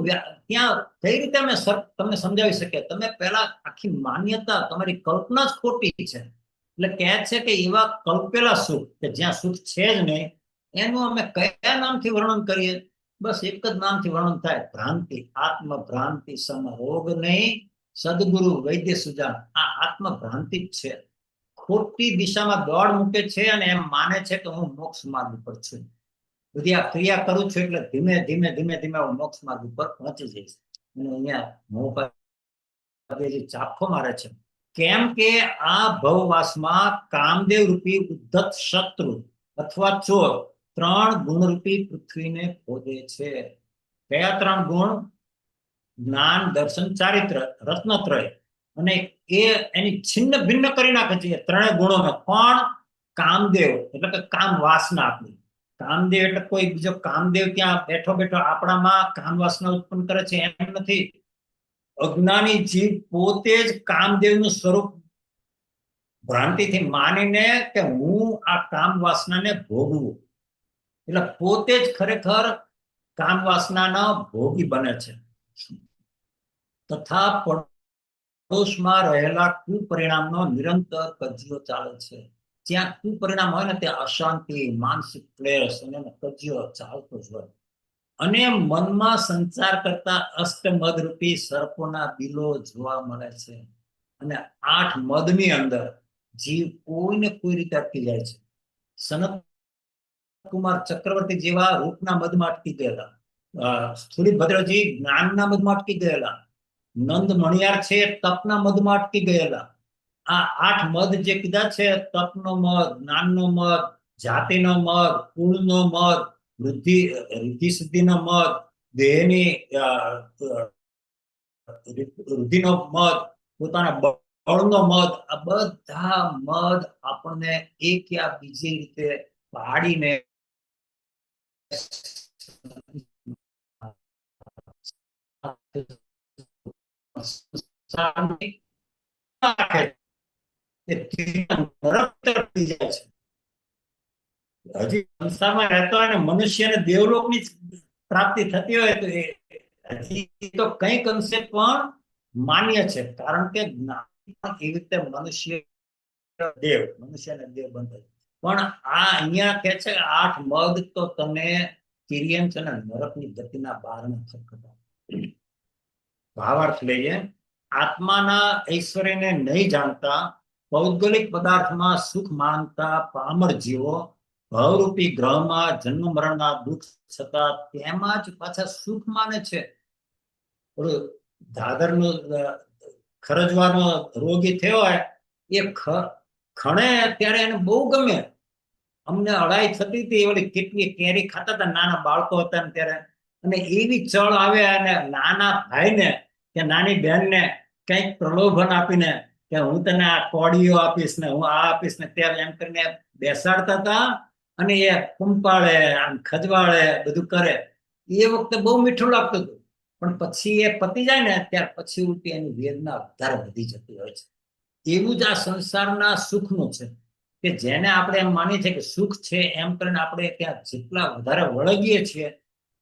ત્યાં કઈ રીતે અમે સર્પ તમને સમજાવી શકીએ? તમે પહેલા આખી માન્યતા, તમારી કલ્પના જ ખોટી છે. એટલે કહે છે કે એવા કલ્પેલા સુખ કે જ્યાં સુખ છે જ નહીં, એનું અમે કયા નામથી વર્ણન કરીએ? બસ એક જ નામથી વર્ણન થાય, ભ્રાંતિ. આત્મ ભ્રાંતિ સમ રોગ નહીં, સદગુરુ વૈદ્ય સુજાન. આ આત્મ ભ્રાંતિ જ છે. ખોટી દિશામાં દોડ મૂકે છે અને એમ માને છે કે હું મોક્ષ માર્ગ ઉપર છું. બધી આ ક્રિયા કરું છું એટલે ધીમે ધીમે ધીમે ધીમે હું મોક્ષ માર્ગ ઉપર પહોંચી જઈશ. અને અહીંયા મહોપાધ્યાયજી ચાપખો મારે છે. કેમ કે આ ભવવાસમાં કામદેવ રૂપી ઉદ્ધત શત્રુ અથવા ચોર 3 ગુણરૂપી પૃથ્વીને ખોદે છે. કયા 3 ગુણ? જ્ઞાન, દર્શન, ચારિત્ર, રત્નત્રય. અને એ એની છિન્ન ભિન્ન કરી નાખે છે 3 ગુણોને. પણ કામદેવ એટલે કે કામ વાસના આપણી. કામદેવ એટલે કોઈ બીજો કામદેવ ત્યાં બેઠો બેઠો આપણામાં કામ વાસના ઉત્પન્ન કરે છે એમ નથી. અજ્ઞાની જીવ પોતે જ કામદેવનું સ્વરૂપ ભ્રાંતિથી માનીને કે હું આ કામ વાસનાને ભોગવું, એટલે પોતે જ ખરેખર કામ વાસનાનો ભોગી બને છે. તથા પડોશમાં રહેલા કુપરિણામનો નિરંતર કજિયો ચાલે છે. જ્યાં કુપરિણામ હોય ને ત્યાં અશાંતિ, માનસિક ક્લેશ અને કજિયો ચાલતો જ હોય. અને મનમાં સંચાર કરતા અષ્ટમદરૂપી સર્પોના બિલો જોવા મળે છે. અને 8 મદની અંદર જીવ કોઈને કોઈ રીતે અટકી જાય છે. સનત કુમાર ચક્રવર્તી જેવા રૂપના મદમાં અટકી ગયેલા, સ્થૂળીભદ્રજી જ્ઞાનના મદમાં અટકી ગયેલા, નંદ મણિયાર છે તપના મદમાં અટકી ગયેલા. આ 8 મદ જે કીધા છે, તપનો મદ, જ્ઞાનનો મદ, જાતિનો મદ, કુળનો મદ, રિદ્ધિ સિદ્ધિનો મદ, દેહની વૃદ્ધિનો મદ, પોતાના બળનો મદ, આ બધા મદ આપણને એક યા બીજી રીતે પાડીને હજી સંસારમાં રહેતો હોય ને મનુષ્યને દેવલોકની પ્રાપ્તિ થતી હોય તો હજી તો કંઈક અંશે પણ માન્ય છે. કારણ કે જ્ઞાન એવી રીતે મનુષ્યને દેવ બંધ. પણ આ અહીંયા કે છે 8 મદ તો તમે તિર્યંચ અને નરકની ગતિના બારણે ખટખટાવો. ભાવાર્થ લઈએ. આત્માના ઐશ્વર્યને નહીં જાણતા, ભૌગોલિક પદાર્થમાં સુખ માનતા પામર જીવો ભવરૂપી ગ્રહમાં જન્મ મરણના દુઃખ છતાં તેમાં જ પાછા સુખ માને છે. દાદરનો ખરજવાનો રોગી થયો હોય એ ખણે ત્યારે એને બહુ ગમે. અમને અડાઈ થતી હતી, ઓલી કેટલી કેરી ખાતા હતા નાના બાળકો હતા ને ત્યારે, અને એવી ચળ આવે અને નાના ભાઈને કે નાની બહેનને કંઈક પ્રલોભન આપીને કે હું તને આ કોડીઓ આપીશ ને હું આ આપીશ ને ત્યારે એમ કરીને બેસાડતા હતા. અને એ કુંપાળે આમ ખજવાળે બધું કરે. એ વખતે બહુ મીઠું લાગતું હતું. પણ પછી એ પતી જાય ને ત્યાર પછી ઉલટી એની વેદના વધારે વધી જતી હોય છે. એવું જ આ સંસારના સુખનું છે કે જેને આપણે એમ માનીએ છીએ કે સુખ છે એમ કરીને આપણે ત્યાં જેટલા વધારે વળગીએ છીએ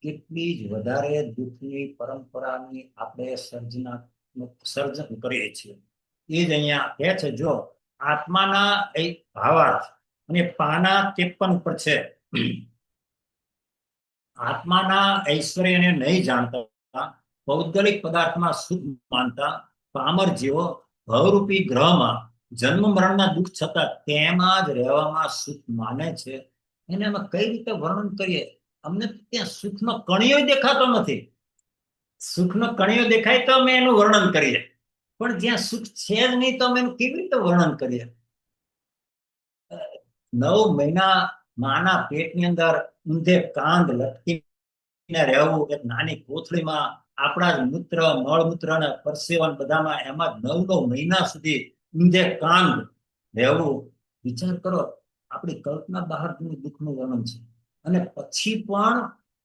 એટલી જ વધારે દુઃખની પરંપરાની આપણે સર્જન કરીએ છીએ. એ જ અહીંયા કહે છે. જો આત્માના ભાવાર્થ અને પાના 53 પર છે. આત્માના ઐશ્વર્યને નહીં જાણતા, ભૌગોલિક પદાર્થમાં સુખ માનતા પામર જીવો ભવરૂપી ગ્રહમાં જન્મ મરણના દુઃખ છતાં તેમાં જ રહેવામાં સુખ માને છે. એને અમે કઈ રીતે વર્ણન કરીએ? અમને ત્યાં સુખનો કણિયો દેખાતો નથી. સુખનો કણિયો દેખાય તો અમે એનું વર્ણન કરીએ, પણ જ્યાં સુખ છે જ નહીં તો અમે એનું કેવી રીતે વર્ણન કરીએ? 9 મહિના માના પેટની અંદર ઊંધે કાંધ લટકીને રહેવું, એક નાની કોથળીમાં આપણા જ મૂત્ર, મળમૂત્ર અને પરસેવન બધામાં એમાં 9 મહિના સુધી ઊંધે કાંધ રહેવું. વિચાર કરો, આપણી કલ્પના બહાર દુઃખનું વર્ણન છે. અને પછી પણ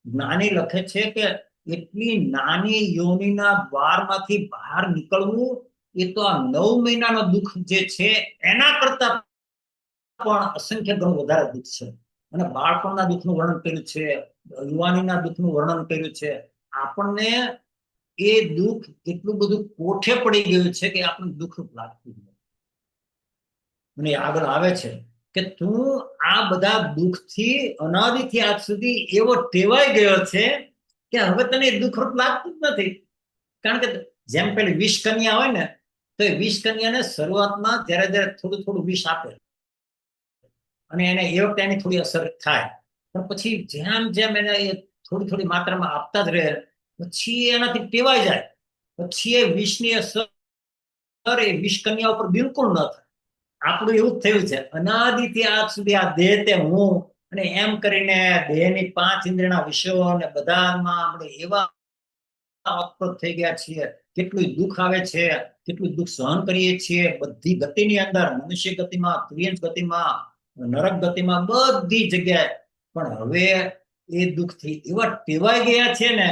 જ્ઞાની લખે છે કે એટલી નાની યોનિના દ્વારમાંથી બહાર નીકળવું એ તો આ 9 મહિનાનો દુઃખ જે છે એના કરતા પણ અસંખ્ય ગણું વધારે દુઃખ છે. અને બાળપણના દુઃખનું વર્ણન કર્યું છે, યુવાનીના દુઃખનું વર્ણન કર્યું છે. આપણને એ દુઃખ એટલું બધું કોઠે પડી ગયું છે કે આપણને દુઃખ લાગતું નથી. અને આગળ આવે છે કે તું આ બધા દુઃખથી અનાદિથી આજ સુધી એવો ટેવાઈ ગયો છે કે હવે તને દુઃખરૂપ લાગતું જ નથી. કારણ કે જેમ પેલી વિષ કન્યા હોય ને, તો એ વિષ કન્યાને શરૂઆતમાં જ્યારે થોડું થોડું વિષ આપે અને એને એ વખતે એની થોડી અસર થાય, પણ પછી જેમ જેમ એને થોડી થોડી માત્રામાં આપતા જ રહે પછી એનાથી ટેવાઈ જાય. પછી એ વિષની અસર એ વિષ કન્યા ઉપર બિલકુલ ન થાય. આપણું એવું જ થયું છે. અનાદિથી આજ સુધી આ દેહ તે હું અને એમ કરીને દેહની 5 ઇન્દ્રિયના વિષયો અને બધામાં આપણે એવા અપરોધ થઈ ગયા છીએ. કેટલું દુઃખ આવે છે, કેટલું દુઃખ સહન કરીએ છીએ બધી ગતિની અંદર, મનુષ્ય ગતિમાં, તિર્યંચ ગતિમાં, નરક ગતિમાં, બધી જગ્યાએ. પણ હવે એ દુઃખથી એવા ટેવાઈ ગયા છે ને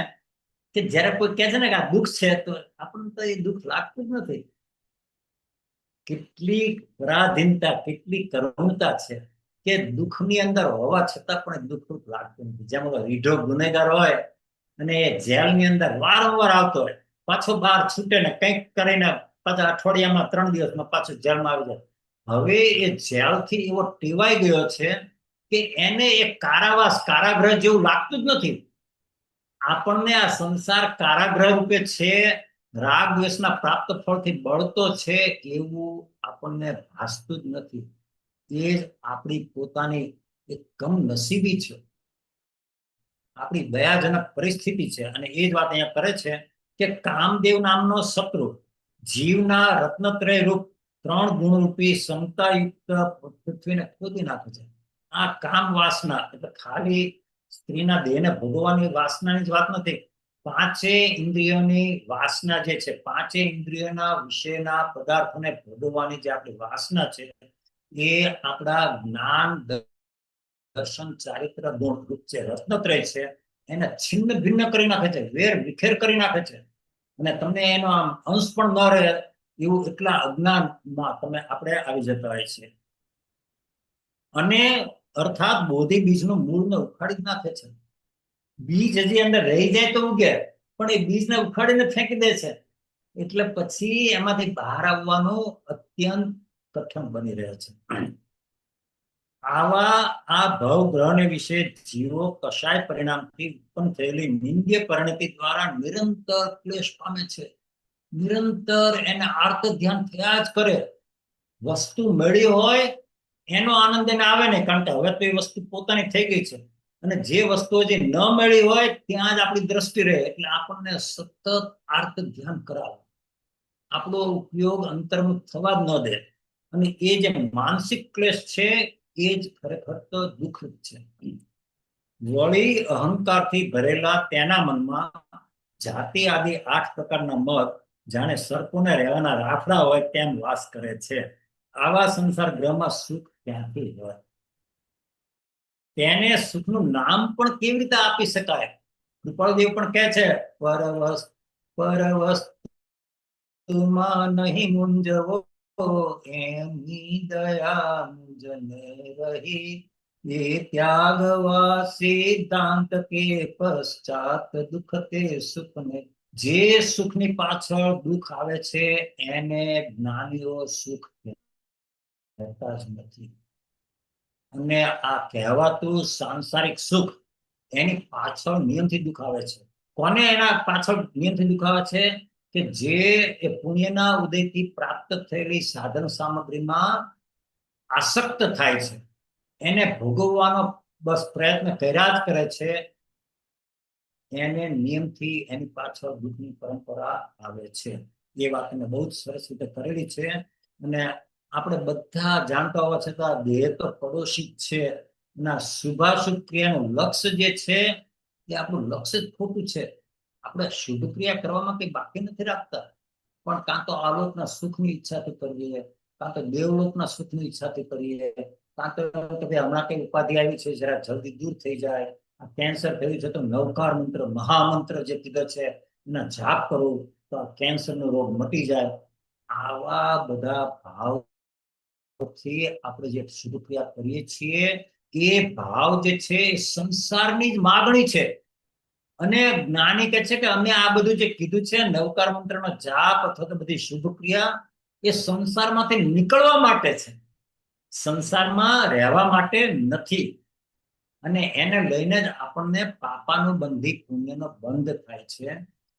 કે જ્યારે કોઈ કહે છે ને કે આ દુઃખ છે તો આપણને તો એ દુઃખ લાગતું જ નથી. કેટલી પરાધીનતા, કેટલી કરુણતા છે કે દુઃખની અંદર હોવા છતાં પણ દુઃખ લાગતું નથી. જેમ રીઢો ગુનેગાર હોય અને એ જેલની અંદર વારંવાર આવતો હોય, પાછો બહાર છૂટે ને કંઈક કરીને પાછા અઠવાડિયામાં 3 દિવસમાં પાછો જેલમાં આવી જાય. હવે એ જેલથી એવો ટેવાઈ ગયો છે કે એને એક કારાગૃહ જેવું લાગતું જ નથી. આપણને આ સંસાર કારાગૃહ રૂપે છે, રાગ દ્વેષના પ્રાપ્ત ફળથી બળતો છે એવું આપણને ભાસતું જ નથી. એ જ આપણી પોતાની એક કમનસીબી છે, આપણી દયાજનક પરિસ્થિતિ છે. અને એ જ વાત અહીંયા કરે છે કે કામદેવ નામનો શત્રુ જીવના રત્નત્રય રૂપ 3 ગુણરૂપી સમતાયુક્ત પૃથ્વીને ખોદી નાખે છે. આ કામ વાસના એટલે ખાલી સ્ત્રીના દેહને ભોગવવાની વાસનાની જ વાત નથી. 5 ઇન્દ્રિયોની વાસના જે છે, 5 ઇન્દ્રિયોના વિષયના પદાર્થોને ભોગવવાની જે આપણી વાસના છે, એ આપણા જ્ઞાન દર્શન ચારિત્ર ગુણ રૂપ છે રત્નત્રય છે, એને છિન્ન ભિન્ન કરી નાખે છે, વેર વિખેર કરી નાખે છે. અને તમને એનો આમ અંશ પણ ન રહે એવું એટલા અજ્ઞાનમાં તમે આપણે આવી જતા હોય છે. અને અર્થાત બોધિ બીજનું મૂળને ઉખાડી નાખે છે. બીજ હજી અંદર રહી જાય તો ઉગે, પણ એ બીજને ઉખાડીને ફેંકી દે છે. એટલે પછી એમાંથી બહાર આવવાનું અત્યંત કઠણ બની રહે છે. આવા આ ભવગ્રહને વિશે જીવો કશાય પરિણામથી ઉત્પન્ન થયેલી નિંદ્ય પરિણતિ દ્વારા નિરંતર ક્લેશ પામે છે. નિરંતર એને આર્ત ધ્યાન થયા જ કરે. વસ્તુ મળી હોય એનો આનંદ એને આવે નહીં, કારણ કે હવે તો એ વસ્તુ પોતાની થઈ ગઈ છે. અને જે વસ્તુઓ જે ન મળી હોય ત્યાં જ આપણી દ્રષ્ટિ રહે, એટલે આપણને સતત આર્ત ધ્યાન કરાવે, આપણો ઉપયોગ અંતર્મુખ થવા જ ન દે. અને એ જે માનસિક ક્લેશ છે એ જ ખરેખર તો દુઃખ છે. વળી અહંકારથી ભરેલા તેના મનમાં જાતિ આદિ 8 પ્રકારના મત જાણે સર્પોને રહેવાના રાફડા હોય તેમ વાસ કરે છે. આવા સંસાર ગ્રહમાં સુખ ક્યાંથી હોય? તેને સુખનું નામ પણ કેવી રીતે આપી શકાય? કૃપાળદેવ પણ કહે છે, પરવસ્તુમાં નહીં મૂંઝવો, એમની દયા મુજને રહી, એ ત્યાગવા સિદ્ધાંત કે પશ્ચાત દુઃખ તે સુખને. જે સુખની પાછળ દુઃખ આવે છે એને જ્ઞાનીઓ સુખ કહેતા જ નથી. અને આ કહેવાતું સાંસારિક સુખ એની પાછળ નિયમથી દુઃખ આવે છે. કોને એના પાછળ નિયમથી દુઃખ આવે છે? કે જે એ પુણ્યના ઉદયથી પ્રાપ્ત થયેલી સાધન સામગ્રીમાં આસક્ત થાય છે, એને ભોગવવાનો બસ પ્રયત્ન કર્યા જ કરે છે, એને નિયમથી એની પાછળ દુઃખની પરંપરા આવે છે. એ વાત એને બહુ જ સરસ રીતે કરેલી છે. અને આપણે બધા જાણતા હોવા છતાં દેહ તો પડોશી જ છે. ના શુભાશુભ ક્રિયાનું લક્ષ્ય જે છે એ આપણું લક્ષ્ય જ ખોટું છે. આપણે શુભ ક્રિયા કરવામાં કઈ બાકી નથી રાખતા, પણ કાં તો આલોકના સુખની ઈચ્છાથી કરીએ, કાં તો દેવલોકના સુખની ઈચ્છાથી કરીએ, કાં તો હમણાં કઈ ઉપાધિ આવી છે જરા જલ્દી દૂર થઈ જાય, આ કેન્સર થયું છે તો નવકાર મંત્ર મહામંત્ર જે કીધો છે એના જાપ કરવું તો આ કેન્સરનો રોગ મટી જાય. આવા બધા ભાવથી આપણે જે શુભ ક્રિયા કરીએ છીએ એ ભાવ જે છે એ સંસારની જ માગણી છે. અને જ્ઞાની કહે છે કે અમે આ બધું જે કીધું છે નવકાર મંત્રનો જાપ અથવા તો બધી શુભ ક્રિયા એ સંસારમાંથી નીકળવા માટે છે, સંસારમાં રહેવા માટે નથી. અને એને લઈને જ આપણને પાપાનું બંધી પુણ્યનો બંધ થાય છે.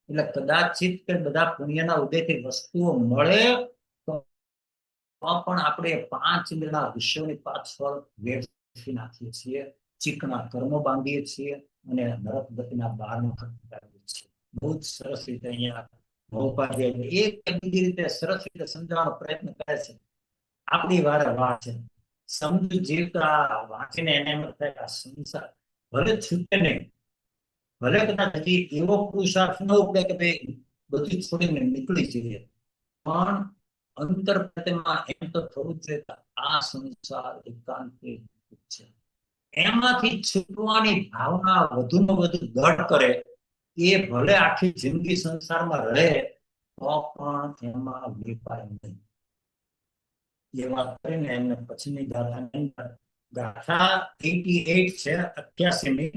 એટલે કદાચિત કે બધા પુણ્યના ઉદયથી વસ્તુઓ મળે તો પણ આપણે 5 ઇન્દ્રિયના વિષયોની પાછળ વેડફી નાખીએ છીએ, ચીકણા કર્મો બાંધીએ છીએ અને નરક ગતિના બારનો કરીએ છીએ. બહુ જ સરસ રીતે અહીંયા મહોપાધ્યાય એક બીજી રીતે સરસ રીતે સમજાવવાનો પ્રયત્ન કરે છે. આપણી વારે વાત છે. સમજુ જીવતા વાંચીને એને એમ થાય કે આ સંસાર ભલે છૂટે નહીં, ભલે કદાચ હજી એવો પુરુષાર્થ ન ઉપડે કે ભાઈ બધું છોડીને નીકળી જઈએ, પણ અંતર પ્રત્યેમાં એમ તો થવું જ જોઈએ કે આ સંસાર એકાંતિક છે. એમાંથી છૂટવાની ભાવના વધુમાં વધુ દૃઢ કરે, એ ભલે આખી જિંદગી સંસારમાં રહે તો પણ એમાં વેપાર નહીં. એ વાત કરીને એમને પછીની ગાથા 88 છે, 88મી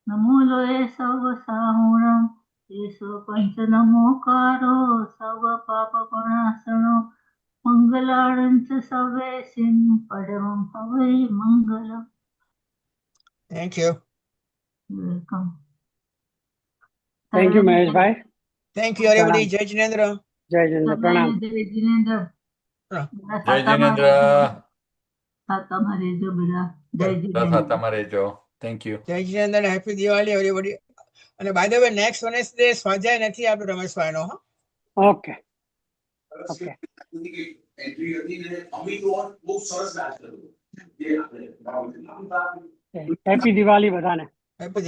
નમો લોય સર્વ સાહુણમ એસો પંચ નમોકારો સર્વ પાપ પ્રણાશનો મંગલાણં ચ સર્વેસિં પરમં હવૈ મંગલમ. Thank you. Welcome. Thank you Maheshbhai. Thank you, everybody. Jai Jinendra. જય જિનેન્દ્ર, પ્રણામ. જય જિનેન્દ્ર. હા. બધા જય સાતામાં જિનેન્દ્ર. રહેજો. સાતામાં રહેજો બધા. જય જિનેન્દ્ર. તમારે જો thank you. Jai Jinendra and happy Diwali, everybody. And by the way, next Wednesday, સ્વાધ્યાય નથી આપણો રમેશભાઈનો, હા? Okay okay. હેપી દિવાળી બધાને. Happy Diwali.